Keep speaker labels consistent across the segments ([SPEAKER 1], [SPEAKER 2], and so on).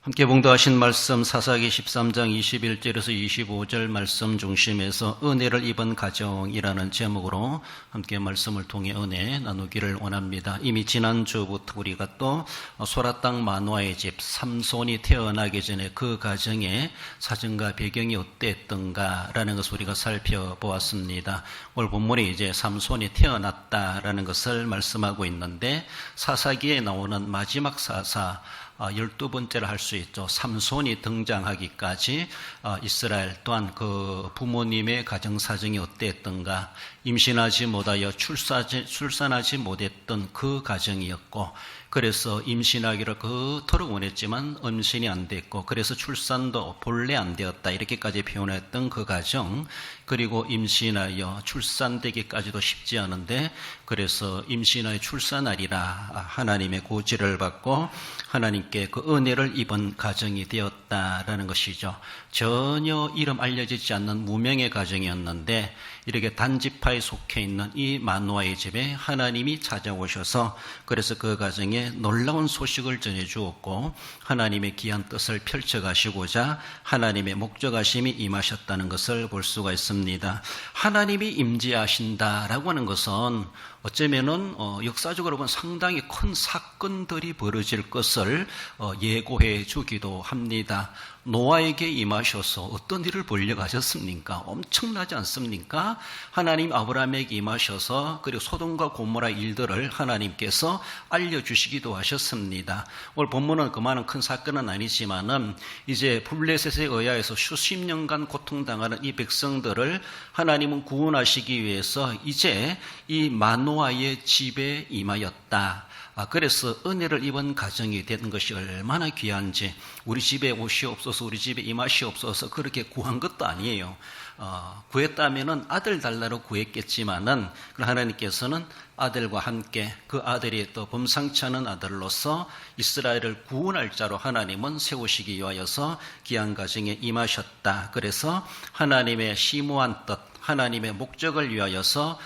[SPEAKER 1] 함께 봉독하신 말씀 사사기 13장 21절에서 25절 말씀 중심에서 은혜를 입은 가정이라는 제목으로 함께 말씀을 통해 은혜 나누기를 원합니다. 이미 지난주부터 우리가 또 소라 땅 마노아의 집 삼손이 태어나기 전에 그 가정의 사정과 배경이 어땠던가라는 것을 우리가 살펴보았습니다. 오늘 본문이 이제 삼손이 태어났다라는 것을 말씀하고 있는데 사사기에 나오는 마지막 사사 12번째를 할 수 있죠. 삼손이 등장하기까지 이스라엘 또한 그 부모님의 가정사정이 어땠던가, 임신하지 못하여 출산하지 못했던 그 가정이었고, 그래서 임신하기를 그토록 원했지만 임신이 안 됐고, 그래서 출산도 본래 안 되었다 이렇게까지 표현했던 그 가정, 그리고 임신하여 출산되기까지도 쉽지 않은데 그래서 임신하여 출산하리라 하나님의 고지를 받고 하나님께 그 은혜를 입은 가정이 되었다라는 것이죠. 전혀 이름 알려지지 않는 무명의 가정이었는데 이렇게 단지파에 속해 있는 이 마노아의 집에 하나님이 찾아오셔서 그래서 그 가정에 놀라운 소식을 전해주었고 하나님의 귀한 뜻을 펼쳐가시고자 하나님의 목적하심이 임하셨다는 것을 볼 수가 있습니다. 하나님이 임재하신다라고 하는 것은 어쩌면은 역사적으로 보면 상당히 큰 사건들이 벌어질 것을 예고해 주기도 합니다. 노아에게 임하셔서 어떤 일을 벌려 가셨습니까? 엄청나지 않습니까? 하나님 아브라함에게 임하셔서 그리고 소돔과 고모라 일들을 하나님께서 알려주시기도 하셨습니다. 오늘 본문은 그만한 큰 사건은 아니지만은 이제 블레셋에 의하여서 수십 년간 고통당하는 이 백성들을 하나님은 구원하시기 위해서 이제 이 마노아의 집에 임하였다. 그래서 은혜를 입은 가정이 된 것이 얼마나 귀한지, 우리 집에 오시옵소서, 우리 집에 임하시옵소서 그렇게 구한 것도 아니에요. 구했다면은 아들 달라고 구했겠지만은 하나님께서는 아들과 함께 그 아들이 또 범상치 않은 아들로서 이스라엘을 구원할 자로 하나님은 세우시기 위하여서 귀한 가정에 임하셨다. 그래서 하나님의 심오한 뜻, 하나님의 목적을 위하여서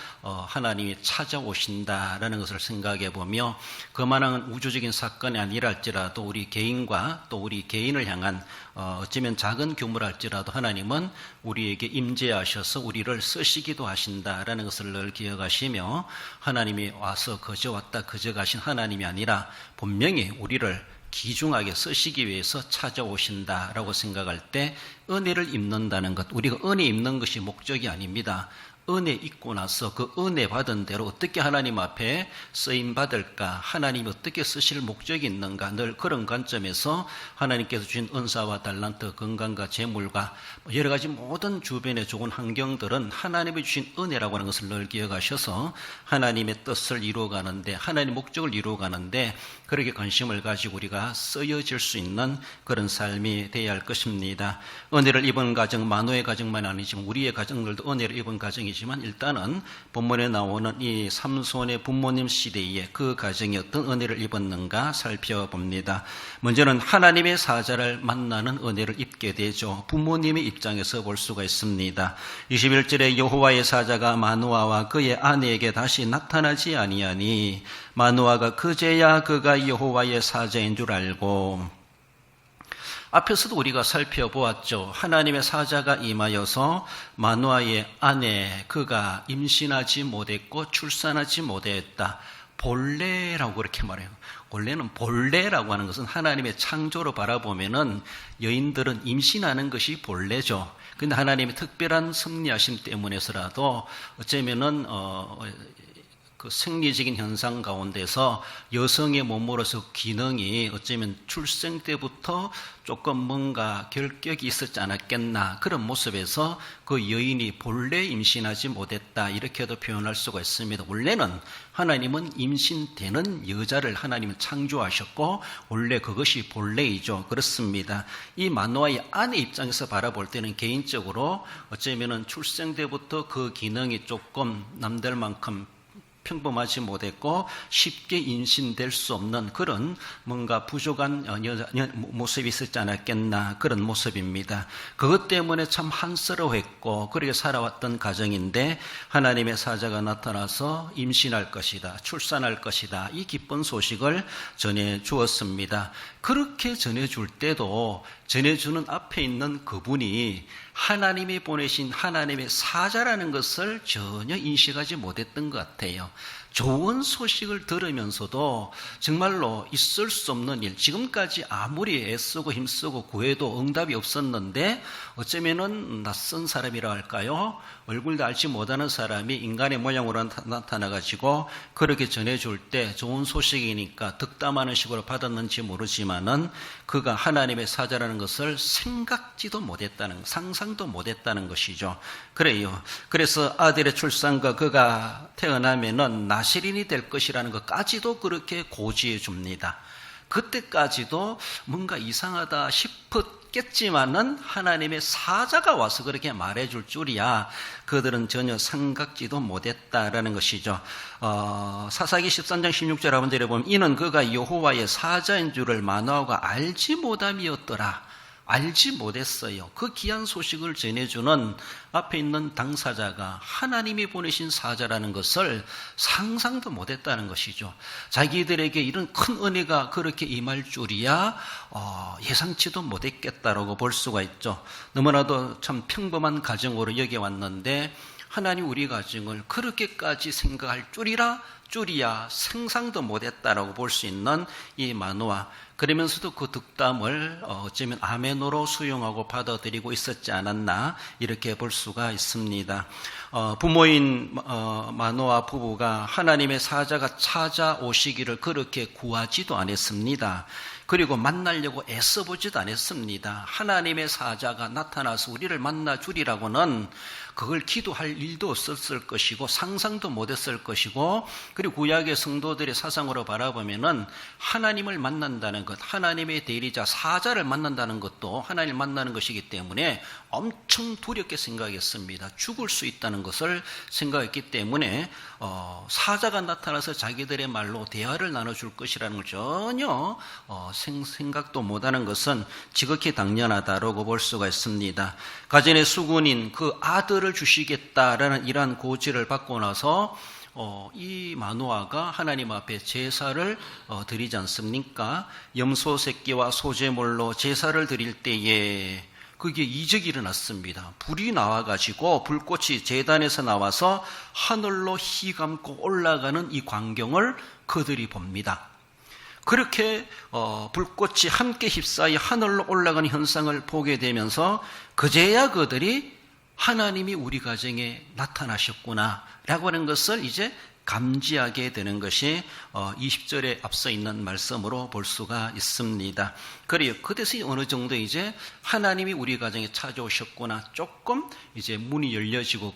[SPEAKER 1] 하나님이 찾아오신다라는 것을 생각해 보며 그만한 우주적인 사건이 아니랄지라도 우리 개인과 또 우리 개인을 향한 어쩌면 작은 규모랄지라도 하나님은 우리에게 임재하셔서 우리를 쓰시기도 하신다라는 것을 늘 기억하시며 하나님이 와서 그저 왔다 그저 가신 하나님이 아니라 분명히 우리를 귀중하게 쓰시기 위해서 찾아오신다라고 생각할 때 은혜를 입는다는 것, 우리가 은혜 입는 것이 목적이 아닙니다. 은혜 입고 나서 그 은혜 받은 대로 어떻게 하나님 앞에 쓰임받을까, 하나님이 어떻게 쓰실 목적이 있는가, 늘 그런 관점에서 하나님께서 주신 은사와 달란트, 건강과 재물과 여러 가지 모든 주변의 좋은 환경들은 하나님이 주신 은혜라고 하는 것을 늘 기억하셔서 하나님의 뜻을 이루어가는데, 하나님의 목적을 이루어가는데 그렇게 관심을 가지고 우리가 쓰여질 수 있는 그런 삶이 되어야 할 것입니다. 은혜를 입은 가정, 마노의 가정만 아니지만 우리의 가정들도 은혜를 입은 가정이지만 일단은 본문에 나오는 이 삼손의 부모님 시대에 그 가정이 어떤 은혜를 입었는가 살펴봅니다. 먼저는 하나님의 사자를 만나는 은혜를 입게 되죠. 부모님의 입장에서 볼 수가 있습니다. 21절에 여호와의 사자가 마노아와 그의 아내에게 다시 나타나지 아니하니 마노아가 그제야 그가 여호와의 사자인 줄 알고. 앞에서도 우리가 살펴보았죠. 하나님의 사자가 임하여서 마노아의 아내 그가 임신하지 못했고 출산하지 못했다. 본래라고 그렇게 말해요. 원래는 본래라고 하는 것은 하나님의 창조로 바라보면은 여인들은 임신하는 것이 본래죠. 근데 하나님의 특별한 섭리하심 때문에서라도 어쩌면은 그 생리적인 현상 가운데서 여성의 몸으로서 기능이 어쩌면 출생 때부터 조금 뭔가 결격이 있었지 않았겠나, 그런 모습에서 그 여인이 본래 임신하지 못했다 이렇게도 표현할 수가 있습니다. 원래는 하나님은 임신되는 여자를 하나님은 창조하셨고 원래 그것이 본래이죠. 그렇습니다. 이 마노아의 아내 입장에서 바라볼 때는 개인적으로 어쩌면은 출생 때부터 그 기능이 조금 남들만큼 평범하지 못했고 쉽게 인신될 수 없는 그런 뭔가 부족한 모습이 있었지 않았겠나, 그런 모습입니다. 그것 때문에 참 한스러워했고 그렇게 살아왔던 가정인데 하나님의 사자가 나타나서 임신할 것이다, 출산할 것이다, 이 기쁜 소식을 전해주었습니다. 그렇게 전해줄 때도 전해주는 앞에 있는 그분이 하나님이 보내신 하나님의 사자라는 것을 전혀 인식하지 못했던 것 같아요. 좋은 소식을 들으면서도 정말로 있을 수 없는 일, 지금까지 아무리 애쓰고 힘쓰고 구해도 응답이 없었는데 어쩌면은 낯선 사람이라 할까요? 얼굴도 알지 못하는 사람이 인간의 모양으로 나타나가지고 그렇게 전해줄 때 좋은 소식이니까 덕담하는 식으로 받았는지 모르지만은 그가 하나님의 사자라는 것을 생각지도 못했다는, 상상도 못했다는 것이죠. 그래요. 그래서 아들의 출산과 그가 태어나면은 나실인이 될 것이라는 것까지도 그렇게 고지해 줍니다. 그때까지도 뭔가 이상하다 싶었겠지만은 하나님의 사자가 와서 그렇게 말해줄 줄이야 그들은 전혀 생각지도 못했다라는 것이죠. 사사기 13장 16절 하반절에 보면 이는 그가 여호와의 사자인 줄을 마노아가 알지 못함이었더라. 알지 못했어요. 그 귀한 소식을 전해주는 앞에 있는 당사자가 하나님이 보내신 사자라는 것을 상상도 못했다는 것이죠. 자기들에게 이런 큰 은혜가 그렇게 임할 줄이야 예상치도 못했겠다라고 볼 수가 있죠. 너무나도 참 평범한 가정으로 여겨왔는데 하나님 우리 가정을 그렇게까지 생각할 줄이야 생상도 못했다라고 볼 수 있는 이 마노아, 그러면서도 그 덕담을 어쩌면 아멘으로 수용하고 받아들이고 있었지 않았나, 이렇게 볼 수가 있습니다. 부모인 마노아 부부가 하나님의 사자가 찾아오시기를 그렇게 구하지도 않았습니다. 그리고 만나려고 애써보지도 않았습니다. 하나님의 사자가 나타나서 우리를 만나주리라고는 그걸 기도할 일도 없었을 것이고 상상도 못했을 것이고, 그리고 구약의 성도들의 사상으로 바라보면은 하나님을 만난다는 것, 하나님의 대리자 사자를 만난다는 것도 하나님을 만나는 것이기 때문에 엄청 두렵게 생각했습니다. 죽을 수 있다는 것을 생각했기 때문에 사자가 나타나서 자기들의 말로 대화를 나눠줄 것이라는 걸 전혀 생각도 못하는 것은 지극히 당연하다라고 볼 수가 있습니다. 가정의 수군인 그 아들을 주시겠다라는 이러한 고지를 받고 나서 이 마노아가 하나님 앞에 제사를 드리지 않습니까? 염소 새끼와 소제물로 제사를 드릴 때에 그게 이적이 일어났습니다. 불이 나와가지고 불꽃이 제단에서 나와서 하늘로 휘감고 올라가는 이 광경을 그들이 봅니다. 그렇게 불꽃이 함께 휩싸여 하늘로 올라가는 현상을 보게 되면서 그제야 그들이 하나님이 우리 가정에 나타나셨구나 라고 하는 것을 이제 감지하게 되는 것이 20절에 앞서 있는 말씀으로 볼 수가 있습니다. 그래요. 그래서 어느 정도 이제 하나님이 우리 가정에 찾아오셨구나, 조금 이제 문이 열려지고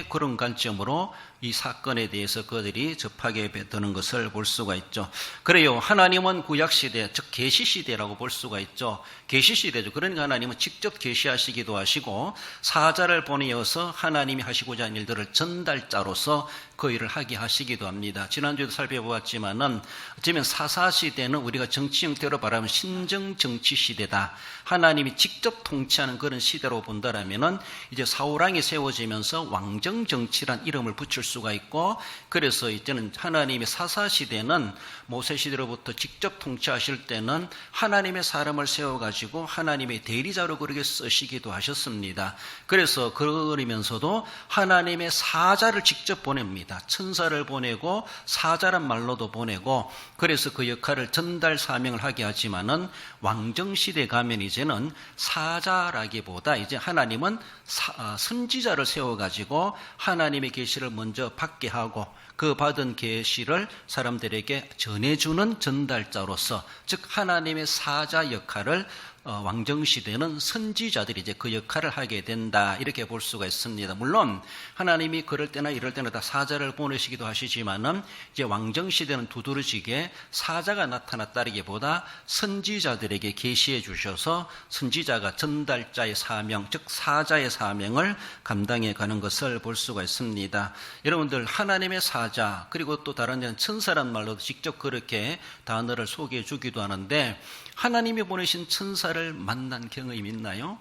[SPEAKER 1] 그런 관점으로 이 사건에 대해서 그들이 접하게 되는 것을 볼 수가 있죠. 그래요. 하나님은 구약시대, 즉 계시시대라고 볼 수가 있죠. 계시시대죠. 그러니까 하나님은 직접 계시하시기도 하시고 사자를 보내어서 하나님이 하시고자 하는 일들을 전달자로서 그 일을 하게 하시기도 합니다. 지난주에도 살펴보았지만은 어쩌면 사사시대는 우리가 정치 형태로 바라보면 신정 정치 시대다. 하나님이 직접 통치하는 그런 시대로 본다라면은 이제 사울왕이 세워지면서 왕정 정치란 이름을 붙일 수가 있고, 그래서 이제는 하나님의 사사 시대는 모세 시대로부터 직접 통치하실 때는 하나님의 사람을 세워가지고 하나님의 대리자로 그렇게 쓰시기도 하셨습니다. 그래서 그러면서도 하나님의 사자를 직접 보냅니다. 천사를 보내고 사자란 말로도 보내고, 그래서 그 역할을 전달 사명을 하게 하지만은 왕정시대 가면 이제는 사자라기보다 이제 하나님은 선지자를 세워가지고 하나님의 계시를 먼저 받게 하고 그 받은 계시를 사람들에게 전해주는 전달자로서, 즉 하나님의 사자 역할을 왕정시대는 선지자들이 이제 그 역할을 하게 된다, 이렇게 볼 수가 있습니다. 물론 하나님이 그럴 때나 이럴 때나 다 사자를 보내시기도 하시지만은 이제 왕정시대는 두드러지게 사자가 나타났다기보다 선지자들에게 계시해 주셔서 선지자가 전달자의 사명, 즉 사자의 사명을 감당해 가는 것을 볼 수가 있습니다. 여러분들, 하나님의 사자 사자, 그리고 또 다른 데는 천사란 말로도 직접 그렇게 단어를 소개해 주기도 하는데, 하나님이 보내신 천사를 만난 경험이 있나요?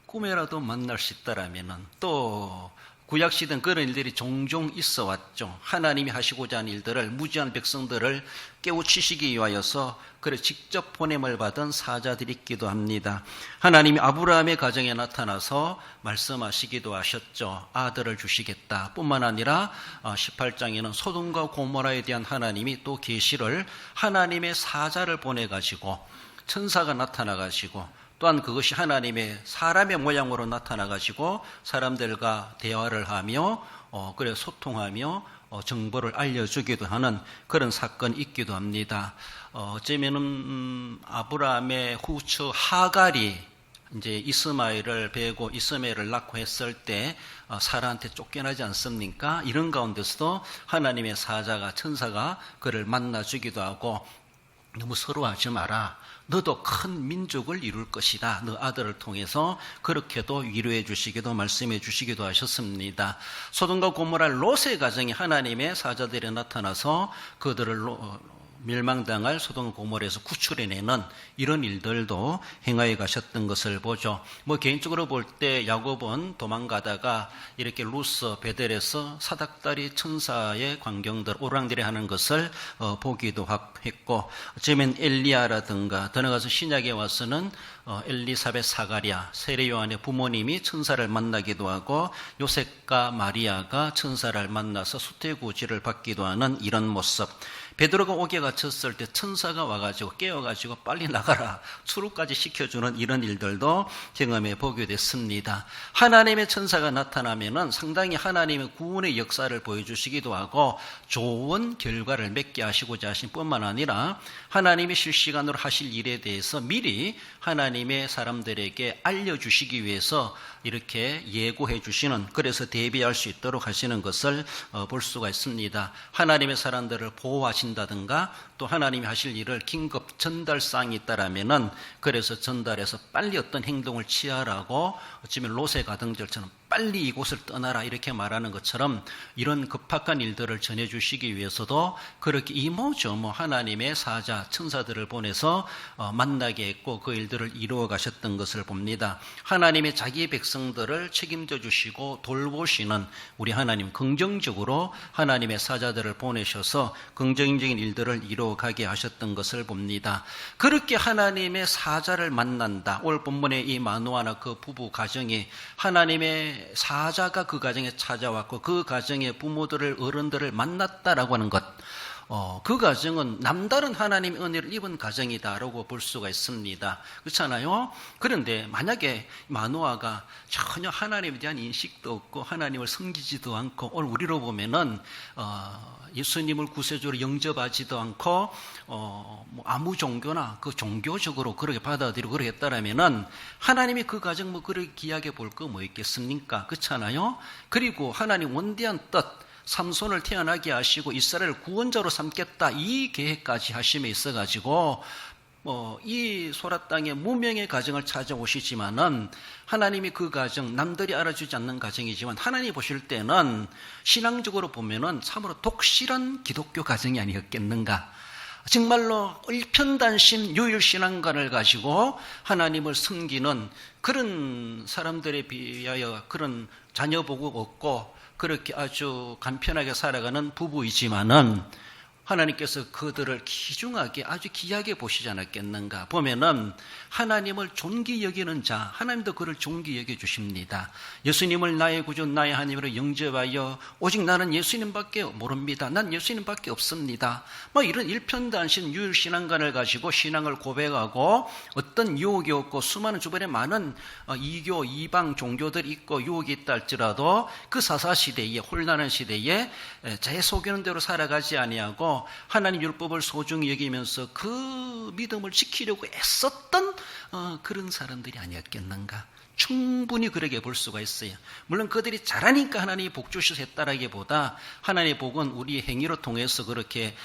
[SPEAKER 1] 꿈에라도 만날 수 있다라면은, 또 구약시대는 그런 일들이 종종 있어 왔죠. 하나님이 하시고자 하는 일들을, 무지한 백성들을 깨우치시기 위하여서 그래 직접 보냄을 받은 사자들이 있기도 합니다. 하나님이 아브라함의 가정에 나타나서 말씀하시기도 하셨죠. 아들을 주시겠다 뿐만 아니라 18장에는 소돔과 고모라에 대한 하나님이 또 계시를, 하나님의 사자를 보내가지고 천사가 나타나가지고, 또한 그것이 하나님의 사람의 모양으로 나타나가지고 사람들과 대화를 하며 그래 소통하며 정보를 알려주기도 하는 그런 사건이 있기도 합니다. 어쩌면은 아브라함의 후처 하갈이 이제 이스마엘을 베고 이스마엘을 낳고 했을 때 사라한테 쫓겨나지 않습니까? 이런 가운데서도 하나님의 사자가, 천사가 그를 만나주기도 하고, 너무 서러워하지 마라, 너도 큰 민족을 이룰 것이다, 너 아들을 통해서, 그렇게도 위로해 주시기도 말씀해 주시기도 하셨습니다. 소돔과 고모라 롯의 가정에 하나님의 사자들이 나타나서 그들을 멸망당할 소돔과 고모라에서 구출해내는 이런 일들도 행하여 가셨던 것을 보죠. 개인적으로 볼 때 야곱은 도망가다가 이렇게 루스 베델에서 사닥다리 천사의 광경들, 오랑들이 하는 것을 보기도 했고, 어쩌면 엘리야라든가 더 나가서 신약에 와서는 엘리사벳 사가랴, 세례 요한의 부모님이 천사를 만나기도 하고, 요셉과 마리아가 천사를 만나서 수태구지를 받기도 하는 이런 모습. 베드로가 옥에 갇혔을 때 천사가 와가지고 깨워가지고 빨리 나가라, 수루까지 시켜주는 이런 일들도 경험해 보게 됐습니다. 하나님의 천사가 나타나면은 상당히 하나님의 구원의 역사를 보여주시기도 하고, 좋은 결과를 맺게 하시고자 하신 뿐만 아니라 하나님이 실시간으로 하실 일에 대해서 미리 하나님의 사람들에게 알려주시기 위해서 이렇게 예고해 주시는, 그래서 대비할 수 있도록 하시는 것을 볼 수가 있습니다. 하나님의 사람들을 보호하신다든가, 또 하나님이 하실 일을 긴급 전달사항이 있다라면은 그래서 전달해서 빨리 어떤 행동을 취하라고, 어쩌면 롯의 가정들처럼 빨리 이곳을 떠나라 이렇게 말하는 것처럼 이런 급박한 일들을 전해주시기 위해서도 그렇게 이모저모 하나님의 사자, 천사들을 보내서 만나게 했고 그 일들을 이루어 가셨던 것을 봅니다. 하나님의 자기 백성들을 책임져 주시고 돌보시는 우리 하나님, 긍정적으로 하나님의 사자들을 보내셔서 긍정적인 일들을 이루어 가게 하셨던 것을 봅니다. 그렇게 하나님의 사자를 만난다. 오늘 본문의 이 마노아나 그 부부 가정이 하나님의 사자가 그 가정에 찾아왔고 그 가정의 부모들을, 어른들을 만났다라고 하는 것, 그 가정은 남다른 하나님의 은혜를 입은 가정이다라고 볼 수가 있습니다. 그렇잖아요? 그런데 만약에 마노아가 전혀 하나님에 대한 인식도 없고 하나님을 섬기지도 않고, 오늘 우리로 보면은 예수님을 구세주로 영접하지도 않고 아무 종교나 그 종교적으로 그렇게 받아들이고 그러겠다라면은 하나님이 그 가정 그렇게 귀하게 볼 거 뭐 있겠습니까? 그렇잖아요? 그리고 하나님 원대한 뜻, 삼손을 태어나게 하시고 이스라엘을 구원자로 삼겠다, 이 계획까지 하심에 있어가지고 이 소라 땅에 무명의 가정을 찾아오시지만은 하나님이 그 가정, 남들이 알아주지 않는 가정이지만 하나님이 보실 때는 신앙적으로 보면은 참으로 독실한 기독교 가정이 아니었겠는가. 정말로 일편단심 유일신앙관을 가지고 하나님을 섬기는 그런 사람들에 비하여 그런 자녀복이 없고 그렇게 아주 간편하게 살아가는 부부이지만은 하나님께서 그들을 귀중하게, 아주 귀하게 보시지 않았겠는가. 보면은 하나님을 존귀 여기는 자, 하나님도 그를 존귀 여겨 주십니다. 예수님을 나의 구주, 나의 하나님으로 영접하여 오직 나는 예수님밖에 모릅니다, 난 예수님밖에 없습니다, 이런 일편단심 유일신앙관을 가지고 신앙을 고백하고 어떤 유혹이 없고 수많은 주변에 많은 이교, 이방 종교들이 있고 유혹이 있다 할지라도 그 사사시대에, 혼란한 시대에 제 속이는 대로 살아가지 아니하고 하나님 율법을 소중히 여기면서 그 믿음을 지키려고 애썼던 그런 사람들이 아니었겠는가. 충분히 그렇게 볼 수가 있어요. 물론 그들이 잘하니까 하나님이 복 주셔서 했다라기보다 하나님의 복은 우리 행위로 통해서 그렇게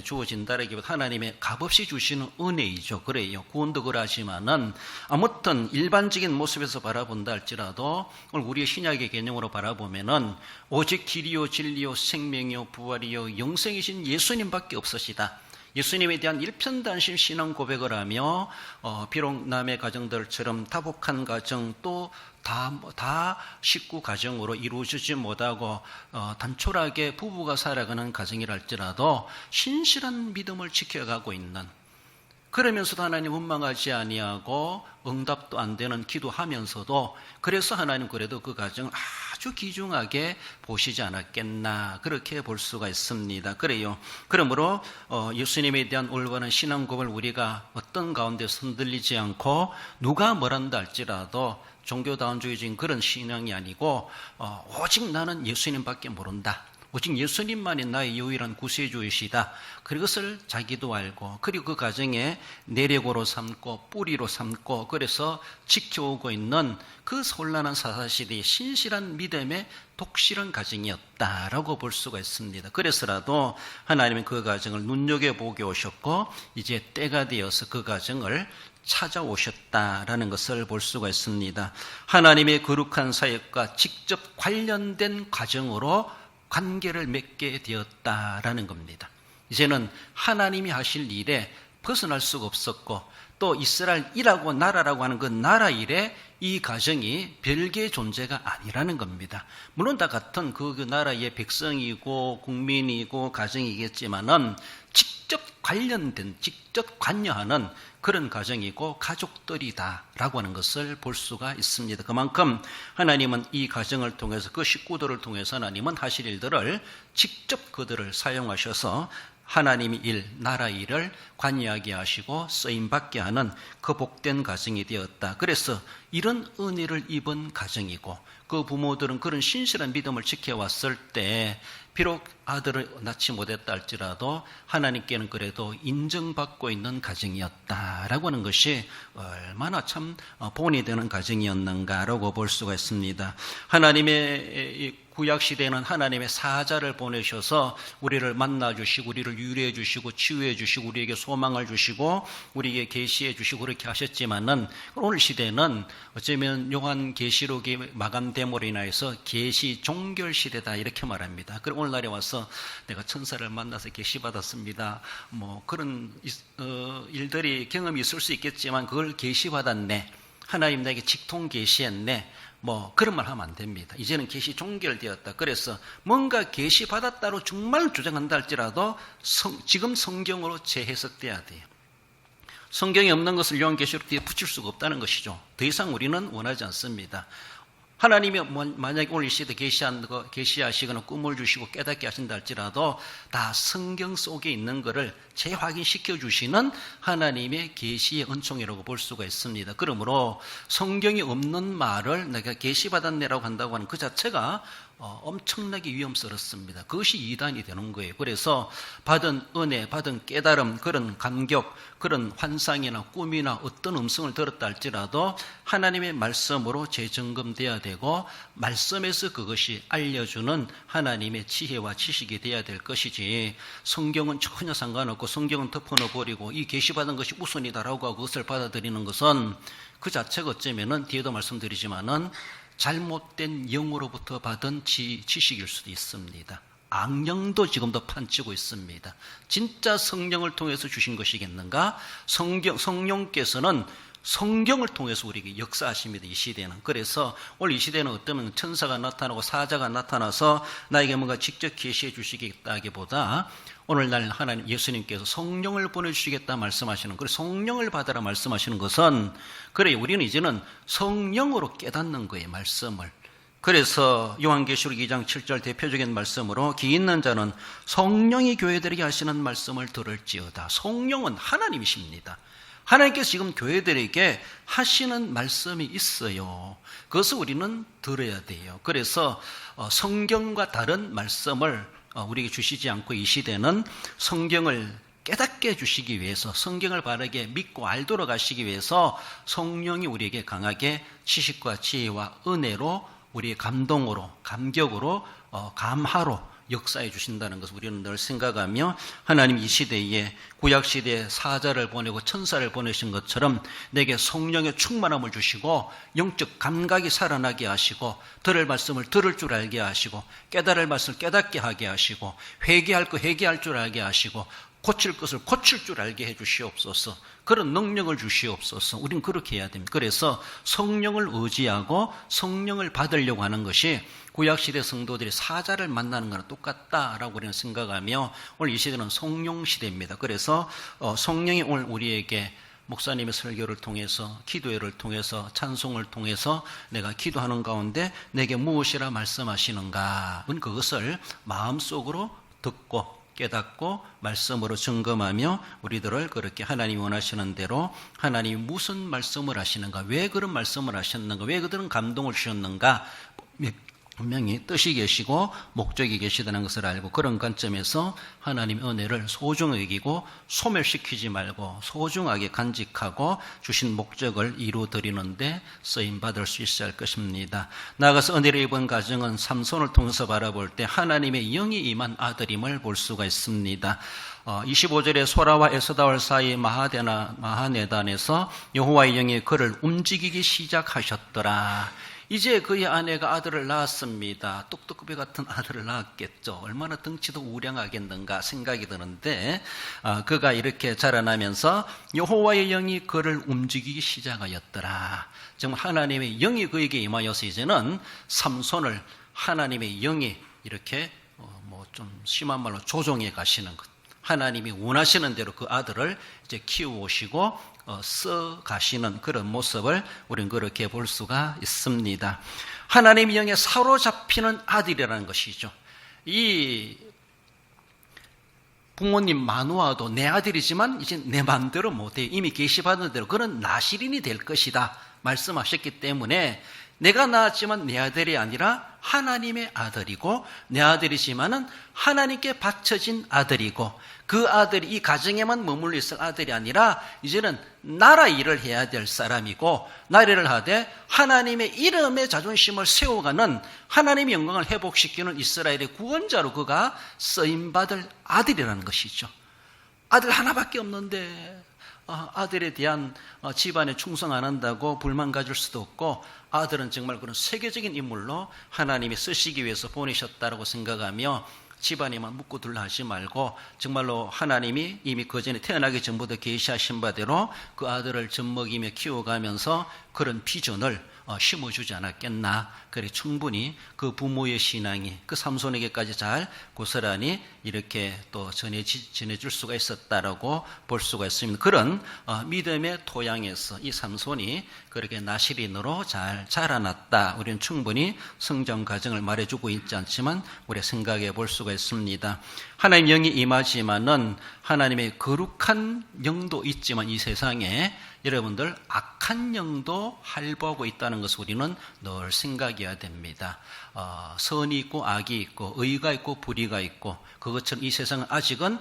[SPEAKER 1] 주어진다라기보다 하나님의 값없이 주시는 은혜이죠. 그래요. 구원도 그러하지만은 아무튼 일반적인 모습에서 바라본다 할지라도 우리의 신약의 개념으로 바라보면은 오직 길이요 진리요 생명이요 부활이요 영생이신 예수님밖에 없으시다. 예수님에 대한 일편단심 신앙 고백을 하며 비록 남의 가정들처럼 다복한 가정 또 다 식구 가정으로 이루어지지 못하고 단촐하게 부부가 살아가는 가정이라 할지라도 신실한 믿음을 지켜가고 있는, 그러면서도 하나님 원망하지 아니하고 응답도 안 되는 기도하면서도 그래서 하나님 그래도 그 가정을 아주 귀중하게 보시지 않았겠나 그렇게 볼 수가 있습니다. 그래요. 그러므로 예수님에 대한 올바른 신앙 고백을 우리가 어떤 가운데서 흔들리지 않고 누가 뭐란다 할지라도 종교다운주의적인 그런 신앙이 아니고 오직 나는 예수님밖에 모른다. 오직 예수님만이 나의 유일한 구세주이시다. 그것을 자기도 알고 그리고 그 가정에 내력으로 삼고 뿌리로 삼고 그래서 지켜오고 있는 그 혼란한 사사시대의 신실한 믿음의 독실한 가정이었다라고 볼 수가 있습니다. 그래서라도 하나님은 그 가정을 눈여겨보게 오셨고 이제 때가 되어서 그 가정을 찾아오셨다라는 것을 볼 수가 있습니다. 하나님의 거룩한 사역과 직접 관련된 가정으로 관계를 맺게 되었다라는 겁니다. 이제는 하나님이 하실 일에 벗어날 수가 없었고 또 이스라엘이라고 나라라고 하는 그 나라 일에 이 가정이 별개의 존재가 아니라는 겁니다. 물론 다 같은 그 나라의 백성이고 국민이고 가정이겠지만은 직접 관련된, 직접 관여하는 그런 가정이고 가족들이다라고 하는 것을 볼 수가 있습니다. 그만큼 하나님은 이 가정을 통해서 그 식구들을 통해서 하나님은 하실 일들을 직접 그들을 사용하셔서 하나님의 일, 나라 일을 관여하게 하시고 쓰임받게 하는 그 복된 가정이 되었다. 그래서 이런 은혜를 입은 가정이고 그 부모들은 그런 신실한 믿음을 지켜왔을 때 비록 아들을 낳지 못했다 할지라도 하나님께는 그래도 인정받고 있는 가정이었다라고 하는 것이 얼마나 참 본이 되는 가정이었는가라고 볼 수가 있습니다. 하나님의 구약시대에는 하나님의 사자를 보내셔서 우리를 만나주시고 우리를 유래해 주시고 치유해 주시고 우리에게 소망을 주시고 우리에게 계시해 주시고 그렇게 하셨지만은 오늘 시대는 어쩌면 요한계시록이 마감됨으로 인하여서 계시 종결 시대다 이렇게 말합니다. 그리고 오늘날에 와서 내가 천사를 만나서 계시받았습니다. 뭐 그런 일들이 경험이 있을 수 있겠지만 그걸 계시받았네. 하나님 나에게 직통 계시했네. 뭐 그런 말 하면 안 됩니다. 이제는 계시 종결되었다. 그래서 뭔가 계시 받았다로 정말 주장한다 할지라도 지금 성경으로 재해석돼야 돼요. 성경에 없는 것을 요한계시록 뒤에 붙일 수가 없다는 것이죠. 더 이상 우리는 원하지 않습니다. 하나님이 만약에 오늘 이 시대 계시하시거나 꿈을 주시고 깨닫게 하신다 할지라도 다 성경 속에 있는 것을 재확인시켜 주시는 하나님의 계시의 은총이라고 볼 수가 있습니다. 그러므로 성경이 없는 말을 내가 계시받았네라고 한다고 하는 그 자체가 엄청나게 위험스럽습니다. 그것이 이단이 되는 거예요. 그래서 받은 은혜, 받은 깨달음, 그런 감격, 그런 환상이나 꿈이나 어떤 음성을 들었다 할지라도 하나님의 말씀으로 재점검돼야 되고 말씀에서 그것이 알려주는 하나님의 지혜와 지식이 돼야 될 것이지 성경은 전혀 상관없고 성경은 덮어놓아버리고 이 계시받은 것이 우선이다라고 하고 그것을 받아들이는 것은 그 자체가 어쩌면은 뒤에도 말씀드리지만은 잘못된 영으로부터 받은 지식일 수도 있습니다. 악령도 지금도 판치고 있습니다. 진짜 성령을 통해서 주신 것이겠는가? 성령께서는 성경을 통해서 우리에게 역사하십니다. 이 시대는. 그래서 오늘 이 시대는 어쩌면 천사가 나타나고 사자가 나타나서 나에게 뭔가 직접 계시해 주시겠다기보다 오늘날 하나님 예수님께서 성령을 보내주시겠다 말씀하시는, 그래서 성령을 받아라 말씀하시는 것은 그래 우리는 이제는 성령으로 깨닫는 거예요. 말씀을. 그래서 요한계시록 2장 7절 대표적인 말씀으로 기 있는 자는 성령이 교회들에게 하시는 말씀을 들을지어다. 성령은 하나님이십니다. 하나님께서 지금 교회들에게 하시는 말씀이 있어요. 그것을 우리는 들어야 돼요. 그래서 성경과 다른 말씀을 우리에게 주시지 않고 이 시대는 성경을 깨닫게 해주시기 위해서 성경을 바르게 믿고 알도록 하시기 위해서 성령이 우리에게 강하게 지식과 지혜와 은혜로 우리의 감동으로 감격으로 감화로 역사해 주신다는 것을 우리는 늘 생각하며 하나님 이 시대에 구약시대에 사자를 보내고 천사를 보내신 것처럼 내게 성령의 충만함을 주시고 영적 감각이 살아나게 하시고 들을 말씀을 들을 줄 알게 하시고 깨달을 말씀을 깨닫게 하게 하시고 회개할 거 회개할 줄 알게 하시고 고칠 것을 고칠 줄 알게 해 주시옵소서. 그런 능력을 주시옵소서. 우린 그렇게 해야 됩니다. 그래서 성령을 의지하고 성령을 받으려고 하는 것이 구약시대 성도들이 사자를 만나는 거랑 똑같다라고 우리는 생각하며 오늘 이 시대는 성령 시대입니다. 그래서 성령이 오늘 우리에게 목사님의 설교를 통해서 기도회를 통해서 찬송을 통해서 내가 기도하는 가운데 내게 무엇이라 말씀하시는가 그것을 마음속으로 듣고 깨닫고 말씀으로 점검하며 우리들을 그렇게 하나님이 원하시는 대로 하나님이 무슨 말씀을 하시는가, 왜 그런 말씀을 하셨는가, 왜 그들은 감동을 주셨는가 분명히 뜻이 계시고 목적이 계시다는 것을 알고 그런 관점에서 하나님의 은혜를 소중히 여기고 소멸시키지 말고 소중하게 간직하고 주신 목적을 이루어드리는데 쓰임받을 수 있어야 할 것입니다. 나아가서 은혜를 입은 가정은 삼손을 통해서 바라볼 때 하나님의 영이 임한 아들임을 볼 수가 있습니다. 25절에 소라와 에스다올 사이 마하네단에서 여호와의 영이 그를 움직이기 시작하셨더라. 이제 그의 아내가 아들을 낳았습니다. 똑똑배 같은 아들을 낳았겠죠. 얼마나 덩치도 우량하겠는가 생각이 드는데 그가 이렇게 자라나면서 여호와의 영이 그를 움직이기 시작하였더라. 정말 하나님의 영이 그에게 임하여서 이제는 삼손을 하나님의 영이 이렇게 좀 심한 말로 조종해 가시는 것. 하나님이 원하시는 대로 그 아들을 이제 키워오시고 써 가시는 그런 모습을 우리는 그렇게 볼 수가 있습니다. 하나님의 영에 사로잡히는 아들이라는 것이죠. 이 부모님 마누아도 내 아들이지만 이제 내 마음대로 못해. 이미 계시받은 대로 그런 나실인이 될 것이다 말씀하셨기 때문에 내가 낳았지만 내 아들이 아니라 하나님의 아들이고 내 아들이지만은 하나님께 바쳐진 아들이고 그 아들이 이 가정에만 머물러 있을 아들이 아니라 이제는 나라 일을 해야 될 사람이고 나라를 하되 하나님의 이름의 자존심을 세워가는 하나님의 영광을 회복시키는 이스라엘의 구원자로 그가 쓰임받을 아들이라는 것이죠. 아들 하나밖에 없는데 아들에 대한 집안에 충성 안 한다고 불만 가질 수도 없고 아들은 정말 그런 세계적인 인물로 하나님이 쓰시기 위해서 보내셨다고 생각하며 집안에만 묻고 둘러 하지 말고 정말로 하나님이 이미 그 전에 태어나기 전부터 계시하신 바대로 그 아들을 젖먹이며 키워가면서 그런 비전을 심어주지 않았겠나. 그래 충분히 그 부모의 신앙이 그 삼손에게까지 잘 고스란히 이렇게 또 전해줄 수가 있었다라고 볼 수가 있습니다. 그런 믿음의 토양에서 이 삼손이 그렇게 나실인으로 잘 자라났다. 우리는 충분히 성장 과정을 말해주고 있지 않지만 우리 생각해 볼 수가 있습니다. 하나님 영이 임하지만은 하나님의 거룩한 영도 있지만 이 세상에 여러분들 악한 영도 할보하고 있다는 것을 우리는 늘 생각해야 됩니다. 선이 있고 악이 있고 의가 있고 불의가 있고 그것처럼 이 세상은 아직은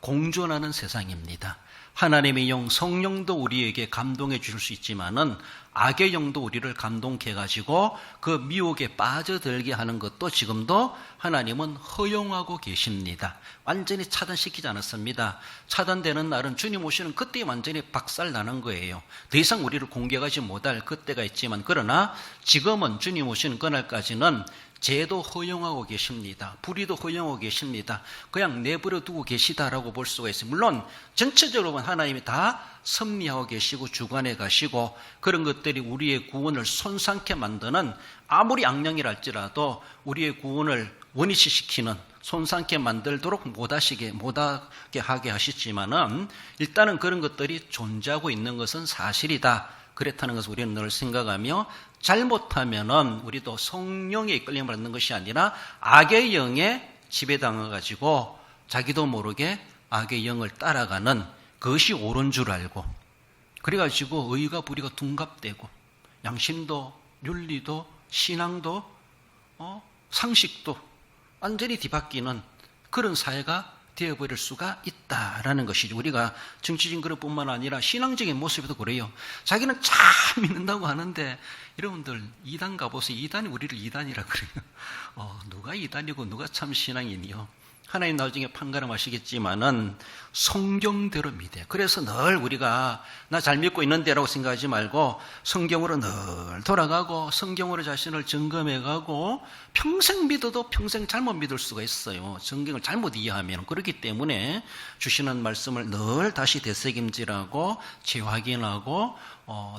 [SPEAKER 1] 공존하는 세상입니다. 하나님의 영 성령도 우리에게 감동해 주실 수 있지만은 악의 영도 우리를 감동해 가지고 그 미혹에 빠져들게 하는 것도 지금도 하나님은 허용하고 계십니다. 완전히 차단시키지 않았습니다. 차단되는 날은 주님 오시는 그때 완전히 박살나는 거예요. 더 이상 우리를 공격하지 못할 그때가 있지만 그러나 지금은 주님 오시는 그날까지는 죄도 허용하고 계십니다. 불의도 허용하고 계십니다. 그냥 내버려 두고 계시다라고 볼 수가 있어요. 물론 전체적으로 하나님이 다 섭리하고 계시고 주관해 가시고 그런 것들이 우리의 구원을 손상케 만드는 아무리 악령이라 할지라도 우리의 구원을 원위치시키는 손상케 만들도록 못하게 하게 하시지만은 일단은 그런 것들이 존재하고 있는 것은 사실이다. 그렇다는 것을 우리는 늘 생각하며 잘못하면은 우리도 성령에 이끌림 받는 것이 아니라 악의 영에 지배당해가지고 자기도 모르게 악의 영을 따라가는 그것이 옳은 줄 알고 그래가지고 의가 불의가 둔갑되고 양심도 윤리도 신앙도 상식도 완전히 뒤바뀌는 그런 사회가 되어버릴 수가 있다라는 것이죠. 우리가 정치적인 그릇뿐만 아니라 신앙적인 모습에도 그래요. 자기는 잘 믿는다고 하는데 여러분들 이단 가보세요. 이단이 우리를 이단이라 그래요. 누가 이단이고 누가 참 신앙인이요. 하나님 나중에 판가름하시겠지만은 성경대로 믿어요. 그래서 늘 우리가 나 잘 믿고 있는데라고 생각하지 말고 성경으로 늘 돌아가고 성경으로 자신을 점검해가고 평생 믿어도 평생 잘못 믿을 수가 있어요. 성경을 잘못 이해하면. 그렇기 때문에 주시는 말씀을 늘 다시 되새김질하고 재확인하고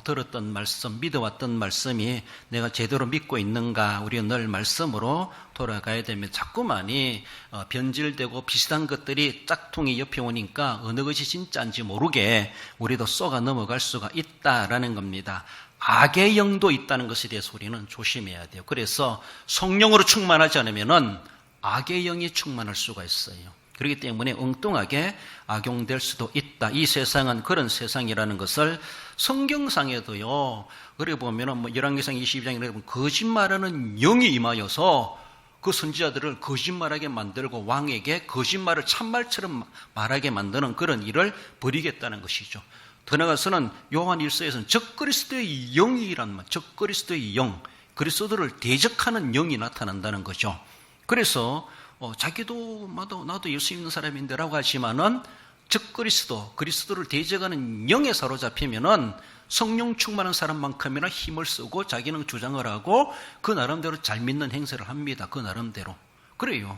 [SPEAKER 1] 들었던 말씀, 믿어왔던 말씀이 내가 제대로 믿고 있는가, 우리가 늘 말씀으로 돌아가야 되면 자꾸만이 변질되고 비슷한 것들이 짝퉁이 옆에 오니까 어느 것이 진짜인지 모르게 우리도 쏘가 넘어갈 수가 있다라는 겁니다. 악의 영도 있다는 것에 대해서 우리는 조심해야 돼요. 그래서 성령으로 충만하지 않으면은 악의 영이 충만할 수가 있어요. 그렇기 때문에 엉뚱하게 악용될 수도 있다. 이 세상은 그런 세상이라는 것을 성경상에도요, 그래 보면은 열왕기상 22장에 보면 거짓말하는 영이 임하여서 그 선지자들을 거짓말하게 만들고 왕에게 거짓말을 참말처럼 말하게 만드는 그런 일을 벌이겠다는 것이죠. 더 나아가서는 요한 1서에서는 적그리스도의 영이란 말, 적그리스도의 영, 그리스도를 대적하는 영이 나타난다는 거죠. 그래서 자기도 나도 예수 믿는 사람인데라고 하지만은 적그리스도, 그리스도를 대적하는 영에 사로잡히면은 성령 충만한 사람만큼이나 힘을 쓰고 자기는 주장을 하고 그 나름대로 잘 믿는 행세를 합니다. 그 나름대로. 그래요.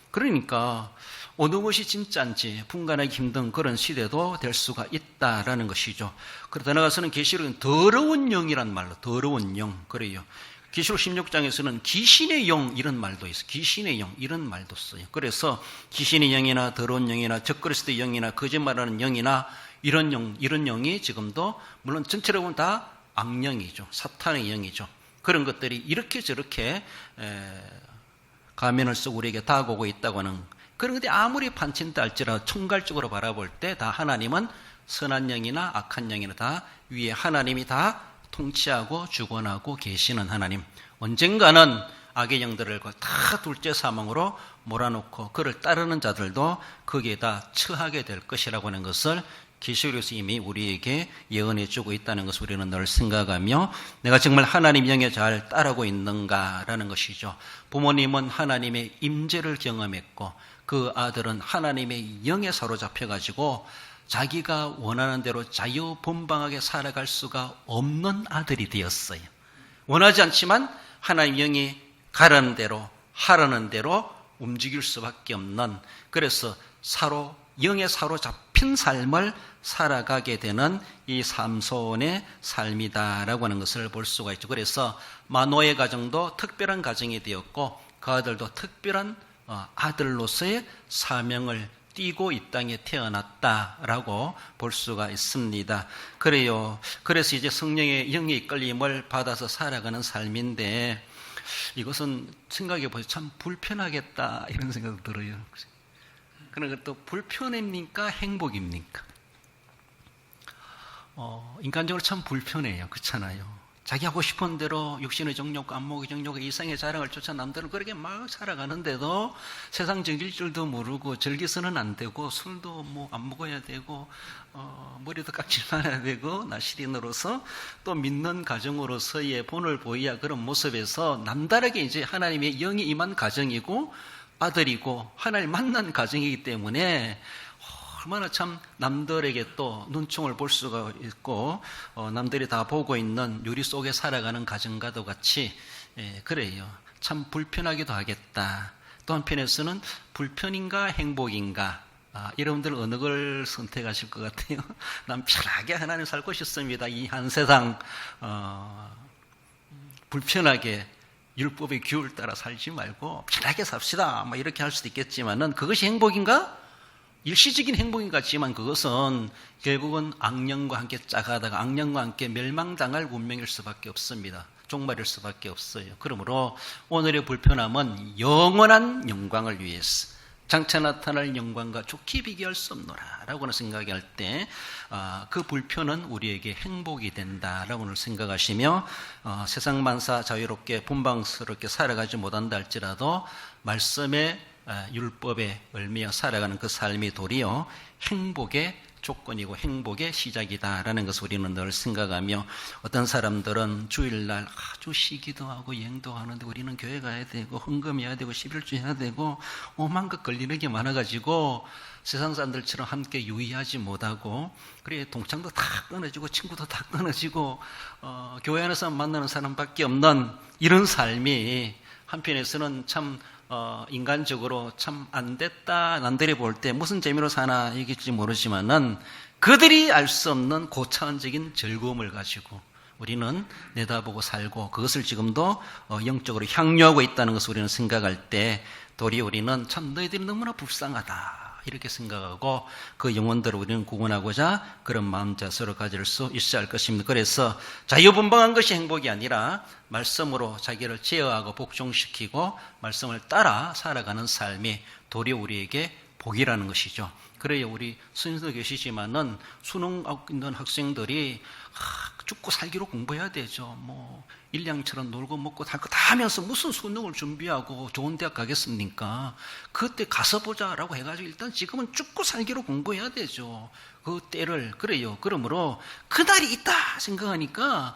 [SPEAKER 1] 그러니까 어느 것이 진짜인지 분간하기 힘든 그런 시대도 될 수가 있다라는 것이죠. 그러다 나가서는 계시록은 더러운 영이란 말로, 더러운 영. 그래요. 계시록 16장에서는 귀신의 영 이런 말도 있어요. 귀신의 영 이런 말도 써요. 그래서 귀신의 영이나 더러운 영이나 적그리스도의 영이나 거짓말하는 영이나 이런 영이 지금도 물론 전체로 보면 다 악령이죠. 사탄의 영이죠. 그런 것들이 이렇게 저렇게 가면을 쓰고 우리에게 다가오고 있다고 하는, 그런데 아무리 판친다 할지라도 총괄적으로 바라볼 때 다 하나님은 선한 영이나 악한 영이나 다 위에 하나님이 다 통치하고 주권하고 계시는 하나님. 언젠가는 악의 영들을 다 둘째 사망으로 몰아놓고 그를 따르는 자들도 거기에 다 처하게 될 것이라고 하는 것을 계시록에서 이미 우리에게 예언해 주고 있다는 것을 우리는 늘 생각하며 내가 정말 하나님 영에 잘 따르고 있는가라는 것이죠. 부모님은 하나님의 임재를 경험했고 그 아들은 하나님의 영에 사로잡혀가지고 자기가 원하는 대로 자유분방하게 살아갈 수가 없는 아들이 되었어요. 원하지 않지만 하나님 영이 가라는 대로 하라는 대로 움직일 수밖에 없는, 그래서 영에 사로잡힌 삶을 살아가게 되는 이 삼손의 삶이다라고 하는 것을 볼 수가 있죠. 그래서 마노의 가정도 특별한 가정이 되었고 그 아들도 특별한 아들로서의 사명을 띠고 이 땅에 태어났다라고 볼 수가 있습니다. 그래요. 그래서 이제 성령의 영의 이끌림을 받아서 살아가는 삶인데 이것은 생각해 보세요. 참 불편하겠다 이런 생각이 들어요. 그러니까 또 불편입니까? 행복입니까? 인간적으로 참 불편해요. 그렇잖아요. 자기 하고 싶은 대로 육신의 정욕과 안목의 정욕과 이상의 자랑을 쫓아 남들은 그렇게 막 살아가는데도 세상 즐길 줄도 모르고 즐겨서는 안 되고 술도 안 먹어야 되고 머리도 깎지 말아야 되고 나시린으로서 또 믿는 가정으로서의 본을 보여야 그런 모습에서 남다르게 이제 하나님의 영이 임한 가정이고 아들이고 하나님 만난 가정이기 때문에 얼마나 참 남들에게 또 눈총을 볼 수가 있고 남들이 다 보고 있는 유리 속에 살아가는 가정과도 같이 그래요. 참 불편하기도 하겠다. 또 한편에서는 불편인가 행복인가, 여러분들 어느 걸 선택하실 것 같아요? 난 편하게 하나님 살고 싶습니다. 이 한 세상 불편하게 율법의 규율 따라 살지 말고 편하게 삽시다 이렇게 할 수도 있겠지만은 그것이 행복인가? 일시적인 행복인 것 같지만 그것은 결국은 악령과 함께 짜가다가 악령과 함께 멸망당할 운명일 수밖에 없습니다. 종말일 수밖에 없어요. 그러므로 오늘의 불편함은 영원한 영광을 위해서 장차 나타날 영광과 좋게 비교할 수 없노라 라고는 생각할 때 그 불편은 우리에게 행복이 된다라고는 생각하시며 세상 만사 자유롭게 분방스럽게 살아가지 못한다 할지라도 말씀에 율법에 얽매여 살아가는 그 삶이 도리어 행복의 조건이고 행복의 시작이다라는 것을 우리는 늘 생각하며, 어떤 사람들은 주일날 아주 쉬기도 하고 여행도 하는데 우리는 교회 가야 되고 헌금해야 되고 11조 해야 되고 오만 것 걸리는 게 많아가지고 세상 사람들처럼 함께 유의하지 못하고, 그래 동창도 다 끊어지고 친구도 다 끊어지고 교회 안에서 만나는 사람밖에 없는 이런 삶이 한편에서는 참 인간적으로 참 안 됐다, 남들이 볼 때 무슨 재미로 사나 이길지 모르지만은 그들이 알 수 없는 고차원적인 즐거움을 가지고 우리는 내다보고 살고, 그것을 지금도 영적으로 향유하고 있다는 것을 우리는 생각할 때 도리어 우리는 참 너희들이 너무나 불쌍하다 이렇게 생각하고 그 영혼들을 우리는 구원하고자 그런 마음 자세로 가질 수 있어야 할 것입니다. 그래서 자유분방한 것이 행복이 아니라 말씀으로 자기를 제어하고 복종시키고 말씀을 따라 살아가는 삶이 도리어 우리에게 복이라는 것이죠. 그래야 우리 선생님도 계시지만은 수능 있는 학생들이 죽고 살기로 공부해야 되죠. 뭐 일량처럼 놀고 먹고 살 거 다 하면서 무슨 수능을 준비하고 좋은 대학 가겠습니까? 그때 가서 보자라고 해가지고 일단 지금은 죽고 살기로 공부해야 되죠. 그 때를. 그래요. 그러므로 그날이 있다 생각하니까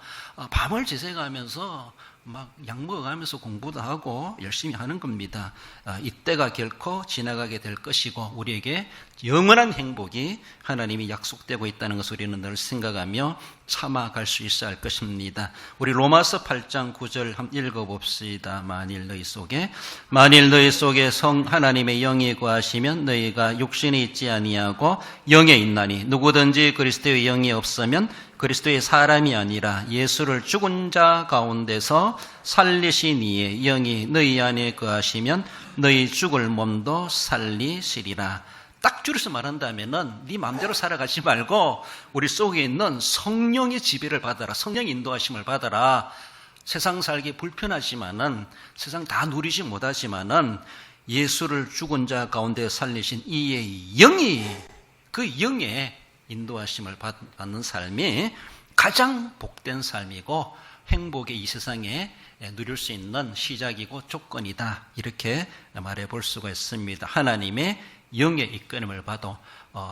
[SPEAKER 1] 밤을 지새가면서 막 약 먹어가면서 공부도 하고 열심히 하는 겁니다. 이때가 결코 지나가게 될 것이고 우리에게 영원한 행복이 하나님이 약속되고 있다는 것을 우리는 늘 생각하며 참아갈 수 있어야 할 것입니다. 우리 로마서 8장 9절 한번 읽어봅시다. 만일 너희 속에 하나님의 영이 거하시면 너희가 육신이 있지 아니하고 영에 있나니, 누구든지 그리스도의 영이 없으면 그리스도의 사람이 아니라 예수를 죽은 자 가운데서 살리신 이의 영이 너희 안에 거하시면 너희 죽을 몸도 살리시리라. 딱 줄여서 말한다면은 네 마음대로 살아가지 말고 우리 속에 있는 성령의 지배를 받아라. 성령의 인도하심을 받아라. 세상 살기 불편하지만은, 세상 다 누리지 못하지만은 예수를 죽은 자 가운데 살리신 이의 영이, 그 영의 인도하심을 받는 삶이 가장 복된 삶이고 행복의 이 세상에 누릴 수 있는 시작이고 조건이다, 이렇게 말해 볼 수가 있습니다. 하나님의 영의 이끌림을 받아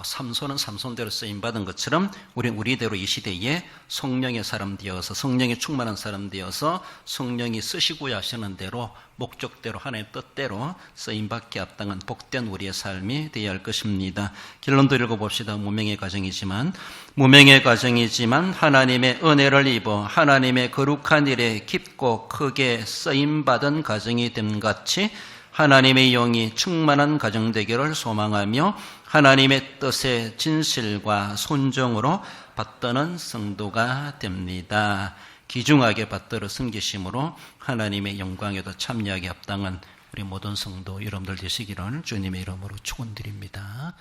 [SPEAKER 1] 삼손은 삼손대로 쓰임받은 것처럼 우리는 우리대로 이 시대에 성령의 사람 되어서, 성령이 충만한 사람 되어서 성령이 쓰시고야 하시는 대로, 목적대로, 하나님의 뜻대로 쓰임받게 합당한 복된 우리의 삶이 되어야 할 것입니다. 결론도 읽어봅시다. 무명의 가정이지만 하나님의 은혜를 입어 하나님의 거룩한 일에 깊고 크게 쓰임받은 가정이 됨 같이 하나님의 영이 충만한 가정 되기를 소망하며 하나님의 뜻의 진실과 순종으로 받드는 성도가 됩니다. 귀중하게 받들어 섬기심으로 하나님의 영광에도 참여하게 합당한 우리 모든 성도 여러분들 되시기를 주님의 이름으로 축원드립니다.